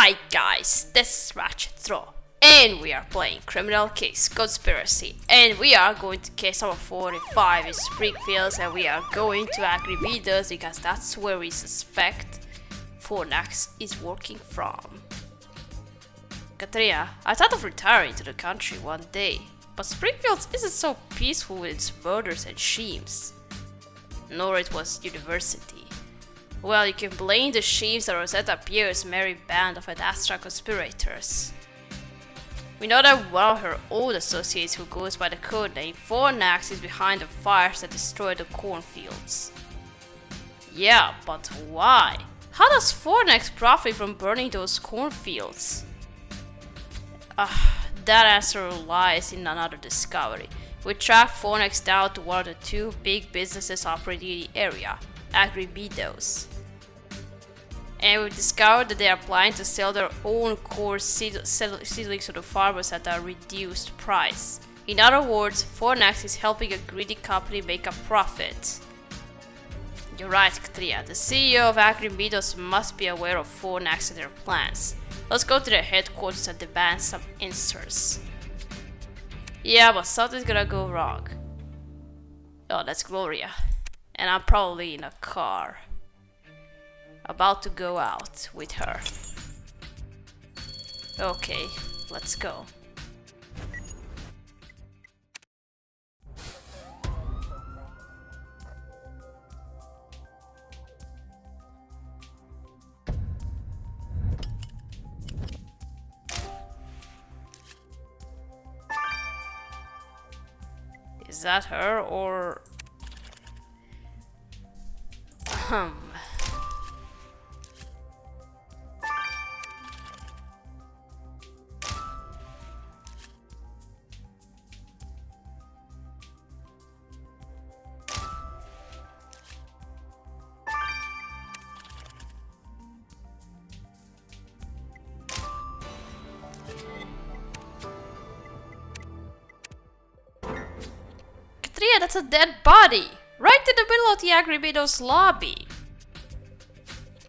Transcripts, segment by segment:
Hi guys, this is Ratchet Throw, and we are playing Criminal Case Conspiracy, and we are going to case number 45 in Springfield, and we are going to AgriMeadows because that's where we suspect Fornax is working from. Katrina, I thought of retiring to the country one day, but Springfield isn't so peaceful with its murders and schemes. Nor it was university. Well, you can blame the sheaves that Rosetta Pierre's merry band of ad astra conspirators. We know that one of her old associates who goes by the codename Fornax is behind the fires that destroyed the cornfields. Yeah, but why? How does Fornax profit from burning those cornfields? That answer lies in another discovery. We tracked Fornax down to one of the two big businesses operating in the area, AgriMeadows. And we discovered that they are planning to sell their own core seedlings to the farmers at a reduced price. In other words, Fornax is helping a greedy company make a profit. You're right, Katrina. The CEO of AgriMeadows must be aware of Fornax and their plans. Let's go to their headquarters and demand some answers. Yeah, but something's gonna go wrong. Oh, that's Gloria. And I'm probably in a car. About to go out with her. Okay, let's go. Is that her or... Katrina, that's a dead body! Right in the middle of the AgriMeadows lobby!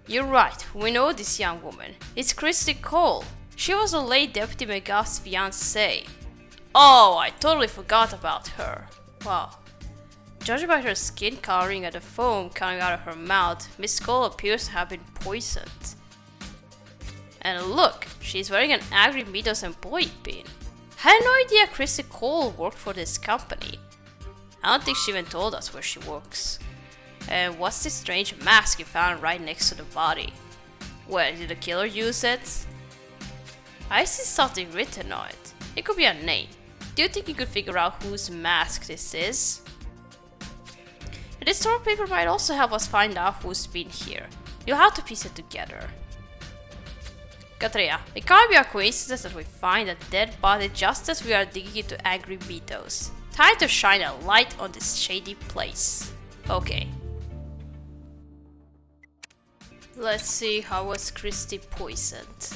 You're right, we know this young woman. It's Christy Cole. She was the late Deputy McGuff's fiancée. Oh, I totally forgot about her. Wow. Judging by her skin coloring and the foam coming out of her mouth, Miss Cole appears to have been poisoned. And look, she's wearing an AgriMeadows employee pin. I had no idea Christy Cole worked for this company. I don't think she even told us where she works. And what's this strange mask you found right next to the body? Well, did the killer use it? I see something written on it. It could be a name. Do you think you could figure out whose mask this is? And this store paper might also help us find out who's been here. You'll have to piece it together. Katrina, it can't be a coincidence that we find a dead body just as we are digging into AgriMeadows. Time to shine a light on this shady place. Okay. Let's see, how was Christy poisoned?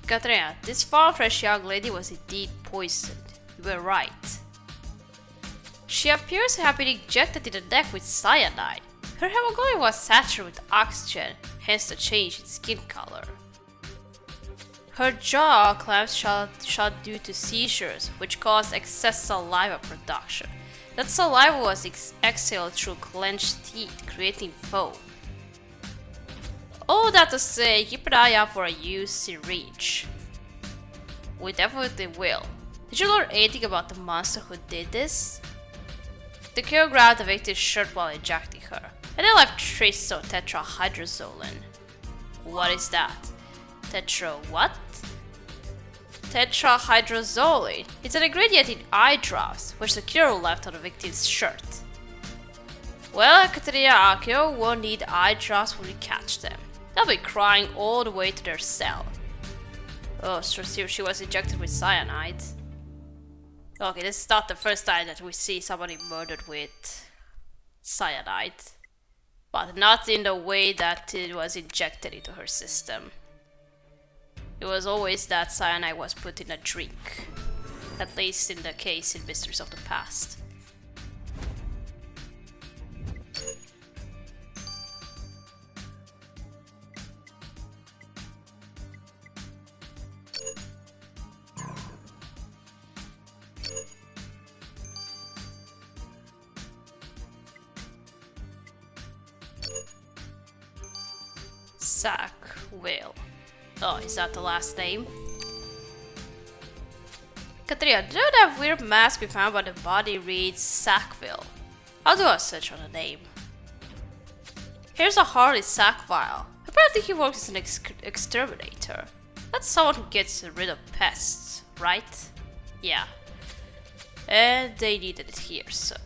Katrina, this farm-fresh young lady was indeed poisoned. You were right. She appears to have been injected in the neck with cyanide. Her hemoglobin was saturated with oxygen, hence the change in skin color. Her jaw clamps shut due to seizures, which caused excess saliva production. That saliva was exhaled through clenched teeth, creating foam. All that to say, keep an eye out for a used syringe. We definitely will. Did you learn anything about the monster who did this? The killer grabbed the victim's shirt while injecting her, and they left traces of tetrahydrozoline. What is that? What? Tetrahydrozoline. It's an ingredient in eye drops, which the killer left on the victim's shirt. Well, Katrina, our killer won't need eye drops when we catch them. They'll be crying all the way to their cell. Oh, so she was injected with cyanide. Okay, this is not the first time that we see somebody murdered with cyanide. But not in the way that it was injected into her system. It was always that cyanide was put in a drink. At least in the case in Mysteries of the Past. Sackville. Oh, is that the last name? Katrina, do that weird mask we found by the body reads Sackville. I'll do a search on the name. Here's a Harley Sackville. Apparently he works as an exterminator. That's someone who gets rid of pests, right? Yeah. And they needed it here, so...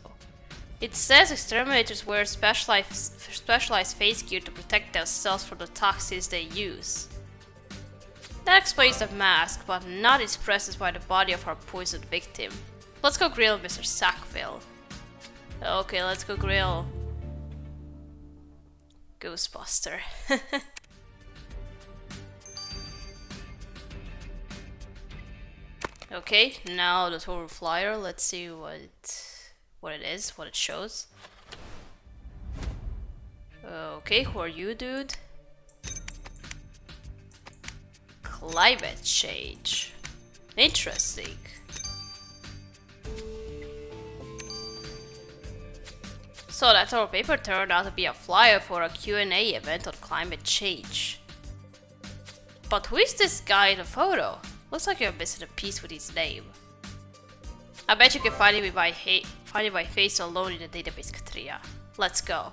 It says exterminators wear specialized face gear to protect themselves from the toxins they use. That explains the mask, but not its presence by the body of our poisoned victim. Let's go grill Mr. Sackville. Okay, let's go grill Ghostbuster. Okay, now the total flyer. Let's see what it is, what it shows. Okay, who are you, dude? Climate change. Interesting. So that our paper turned out to be a flyer for a Q&A event on climate change. But who is this guy in the photo? Looks like you're missing a piece with his name. I bet you can find him by face alone in the database, Katrina. Let's go.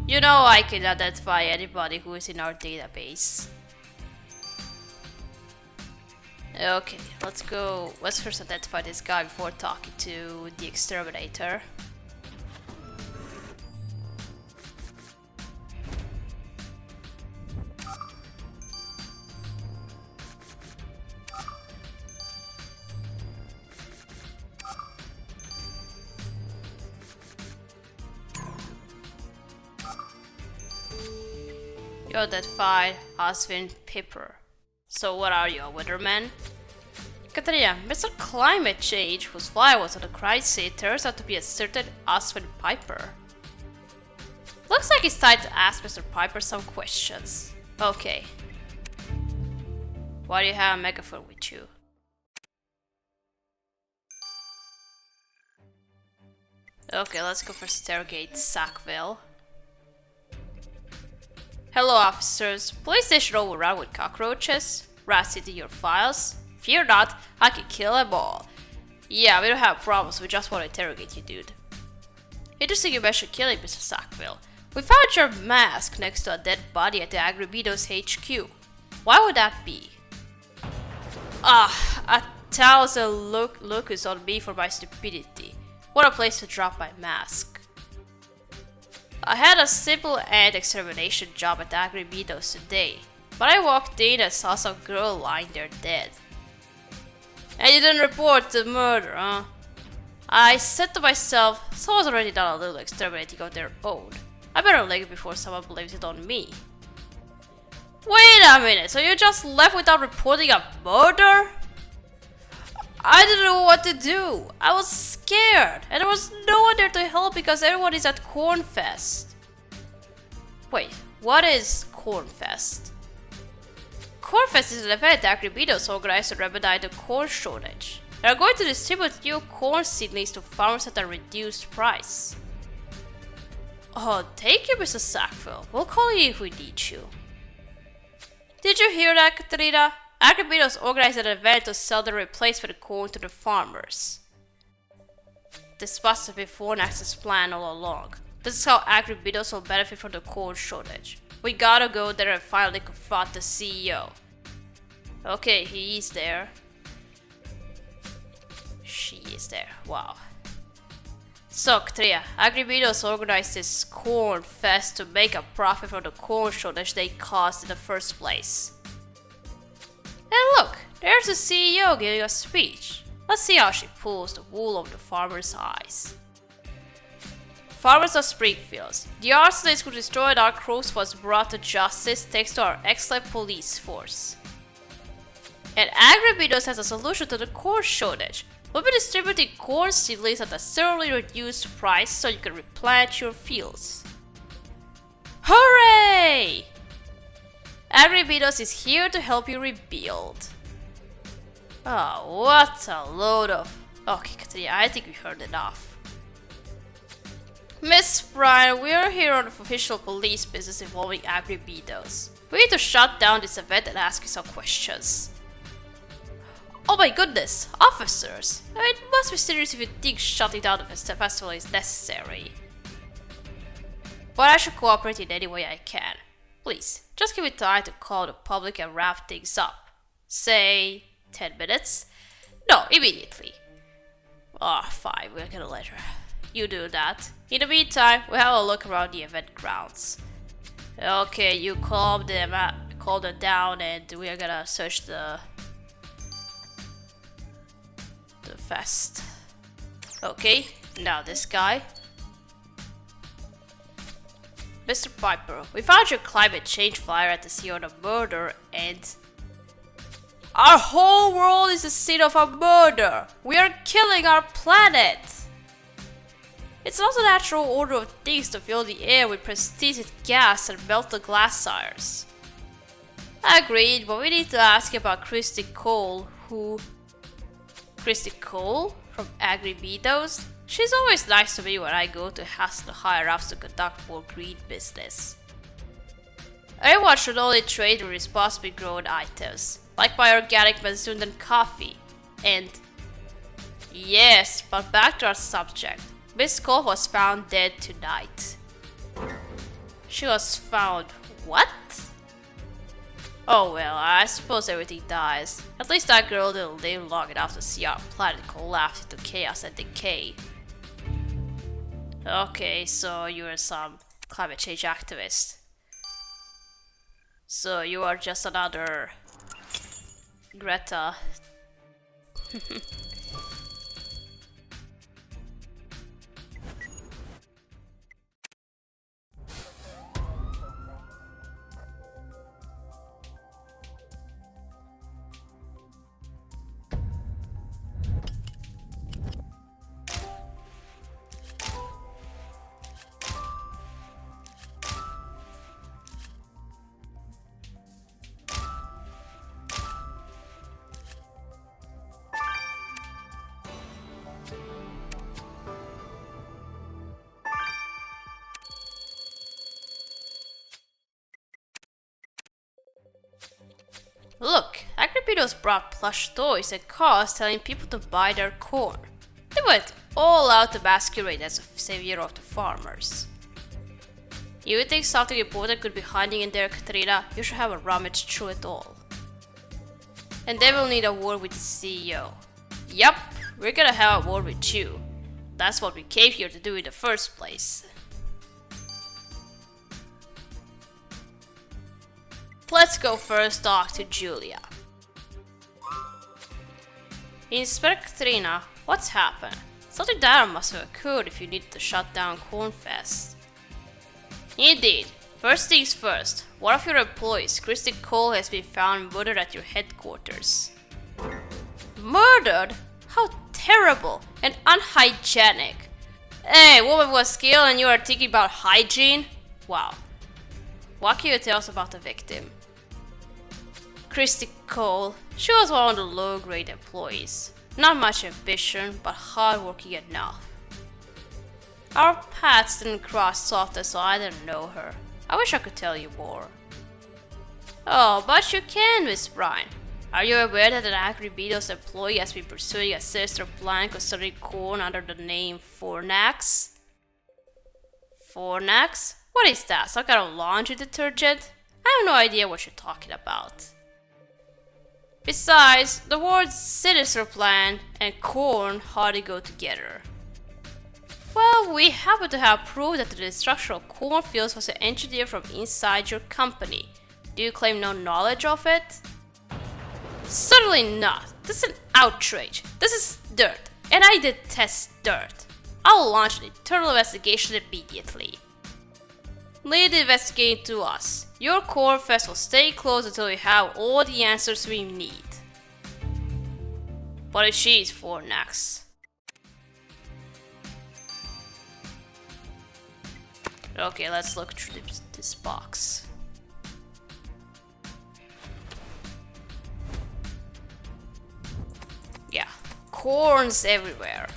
You know I can identify anybody who is in our database. Okay, let's go. Let's first identify this guy before talking to the Exterminator. You identified Oswin Pipper. So what are you, a weatherman? Katrina, Mr. Climate Change, whose flyer was on the crime scene, turns out to be a certain Oswin Piper. Looks like it's time to ask Mr. Piper some questions. Okay. Why do you have a megaphone with you? Okay, let's go first interrogate Sackville. Hello officers, police station overrun with cockroaches? Rats eating your files? Fear not, I can kill them all. Yeah, we don't have problems, we just want to interrogate you, dude. Interesting you mentioned killing, Mr. Sackville. We found your mask next to a dead body at the AgriMeadows HQ. Why would that be? Ah, 1,000 locusts on me for my stupidity. What a place to drop my mask. I had a simple ant extermination job at AgriMeadows today, but I walked in and saw some girl lying there dead. And you didn't report the murder, huh? I said to myself, someone's already done a little exterminating of their own. I better leave it before someone blames it on me. Wait a minute, so you just left without reporting a murder? I didn't know what to do. I was scared, and there was no one there to help because everyone is at Cornfest. Wait, what is Cornfest? Cornfest is an event AgriMeadows organized to remedy the corn shortage. They are going to distribute new corn seedlings to farmers at a reduced price. Oh, thank you, Mr. Sackville. We'll call you if we need you. Did you hear that, Katrina? AgriMeadows organized an event to sell the replacement corn to the farmers. This must have been before Nax's plan all along. This is how AgriMeadows will benefit from the corn shortage. We gotta go there and finally confront the CEO. Okay, he is there. She is there. Wow. So, Katrina, AgriMeadows organized this corn fest to make a profit from the corn shortage they caused in the first place. And look, there's the CEO giving a speech. Let's see how she pulls the wool over the farmers' eyes. Farmers of Springfield, the arsonist who destroyed our crops was brought to justice thanks to our excellent police force. And AgriMeadows has a solution to the corn shortage. We'll be distributing corn seedlings at a thoroughly reduced price so you can replant your fields. Hooray! AgriMeadows is here to help you rebuild. Oh, what a load of... Okay, Katrina, I think we heard enough. Miss Bryan, we are here on official police business involving AgriMeadows. We need to shut down this event and ask you some questions. Oh my goodness, officers! It must be serious if you think shutting down the festival is necessary. But I should cooperate in any way I can. Please, just give me time to call the public and wrap things up. Say 10 minutes? No, immediately. Ah, fine, we'll get a letter. You do that. In the meantime, we'll have a look around the event grounds. Okay, you calm them down, and we are gonna search the fest. Okay, now this guy. Mr. Piper, we found your climate change flyer at the scene of a murder, and our whole world is the scene of a murder. We are killing our planet. It's not the natural order of things to fill the air with precipitated gas and melt the glass tires. Agreed, but we need to ask about Christy Cole, Christy Cole from AgriMeadows? She's always nice to me when I go to hassle the higher-ups to conduct more green business. Everyone should only trade responsibly grown items, like my organic Mazundan coffee. And yes, but back to our subject. Miss Cole was found dead tonight. She was found what? Oh well, I suppose everything dies. At least that girl didn't live long enough to see our planet collapse into chaos and decay. Okay, so you're some climate change activist. So you are just another Greta. Look, AgriMeadows brought plush toys and cars telling people to buy their corn. They went all out to masquerade as a savior of the farmers. You think something important could be hiding in there, Katrina? You should have a rummage through it all. And they will need a word with the CEO. Yup, we're gonna have a word with you. That's what we came here to do in the first place. Let's go first talk to Julia. Inspector Katrina, what's happened? Something dire must have occurred if you needed to shut down Cornfest. Indeed. First things first, one of your employees, Christy Cole, has been found murdered at your headquarters. Murdered? How terrible and unhygienic. Hey, woman was killed and you are thinking about hygiene? Wow. What can you tell us about the victim? Christy Cole, she was one of the low-grade employees. Not much ambition, but hardworking enough. Our paths didn't cross often, so I didn't know her. I wish I could tell you more. Oh, but you can, Miss Bryan. Are you aware that an AgriMeadows employee has been pursuing a sinister plan concerning corn under the name Fornax? Fornax? What is that? Some kind of laundry detergent? I have no idea what you're talking about. Besides, the words sinister plan and corn hardly go together. Well, we happen to have proof that the destruction of cornfields was engineered from inside your company. Do you claim no knowledge of it? Certainly not. This is an outrage. This is dirt, and I detest dirt. I'll launch an internal investigation immediately. Lead the investigating to us. Your cornfest will stay closed until we have all the answers we need. What if she's Fornax? Okay, let's look through this box. Yeah, corns everywhere.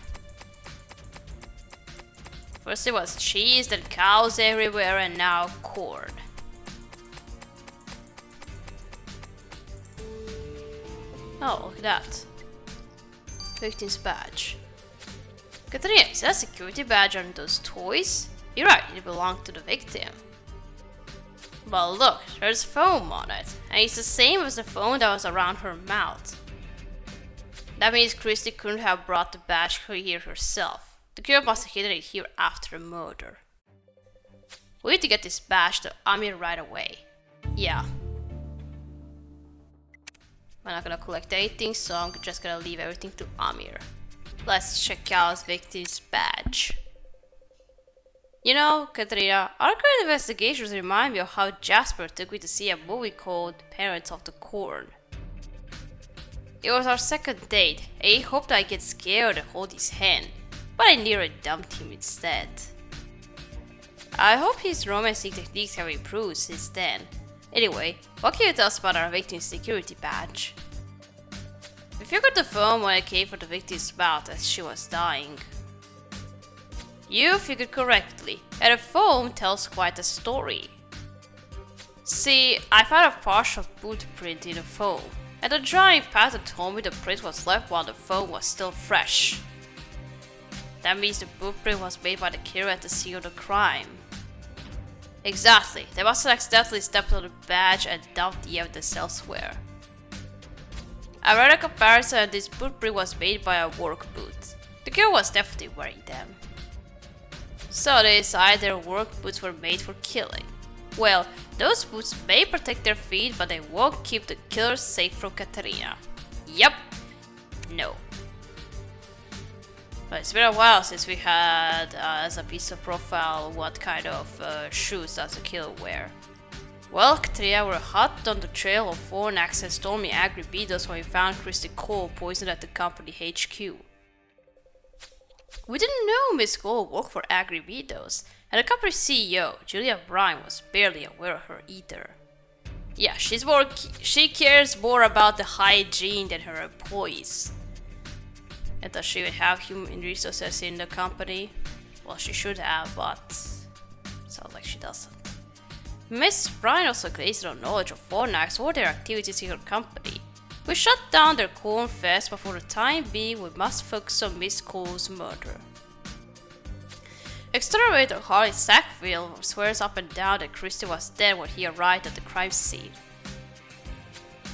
First it was cheese, then cows everywhere, and now corn. Oh, look at that. Victim's badge. Katrina, is that a security badge on those toys? You're right, it belonged to the victim. But look, there's foam on it, and it's the same as the foam that was around her mouth. That means Christy couldn't have brought the badge here herself. The girl must have hidden it here after the murder. We need to get this badge to Amir right away. Yeah. I'm not gonna collect anything, so I'm just gonna leave everything to Amir. Let's check out Victim's badge. You know, Katrina, our current investigations remind me of how Jasper took me to see a movie called Parents of the Corn. It was our second date, and he hoped I'd get scared and hold his hand, but I nearly dumped him instead. I hope his romancing techniques have improved since then. Anyway, what can you tell us about our victim's security badge? We figured the foam when it came from the victim's mouth as she was dying. You figured correctly, and the foam tells quite a story. See, I found a partial boot print in the foam, and the drying pattern told me the print was left while the foam was still fresh. That means the boot print was made by the killer at the scene of the crime. Exactly, they must have accidentally stepped on the badge and dumped the evidence elsewhere. I read a comparison and this boot print was made by a work boot. The girl was definitely wearing them. So they decided their work boots were made for killing. Well, those boots may protect their feet, but they won't keep the killer safe from Katerina. Yep. No. But it's been a while since we had as a piece of profile what kind of shoes does the killer wear. Well, Katrina were hot on the trail of Fornax and stormy AgriMeadows when we found Christy Cole poisoned at the company HQ. We didn't know Miss Cole worked for AgriMeadows, and the company's CEO, Julia Bryan, was barely aware of her either. Yeah, she cares more about the hygiene than her employees. And does she even have human resources in the company? Well, she should have, but sounds like she doesn't. Miss Bryan also claims no knowledge of Fornax or their activities in her company. We shut down their corn fest, but for the time being, we must focus on Miss Cole's murder. Exterminator Harley Sackville swears up and down that Christy was dead when he arrived at the crime scene.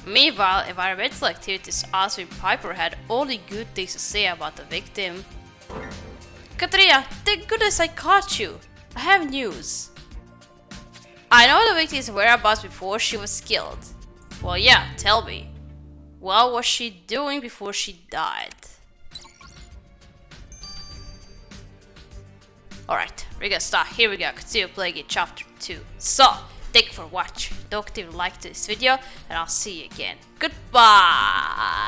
Meanwhile, environmental activists Oswin Piper had only good things to say about the victim. Katrina, thank goodness I caught you! I have news. I know the victim's whereabouts before she was killed. Well, yeah, tell me. What was she doing before she died? Alright, we're gonna start. Here we go. Continue playing in chapter 2. So, thank you for watching. Don't forget to like this video, and I'll see you again. Goodbye!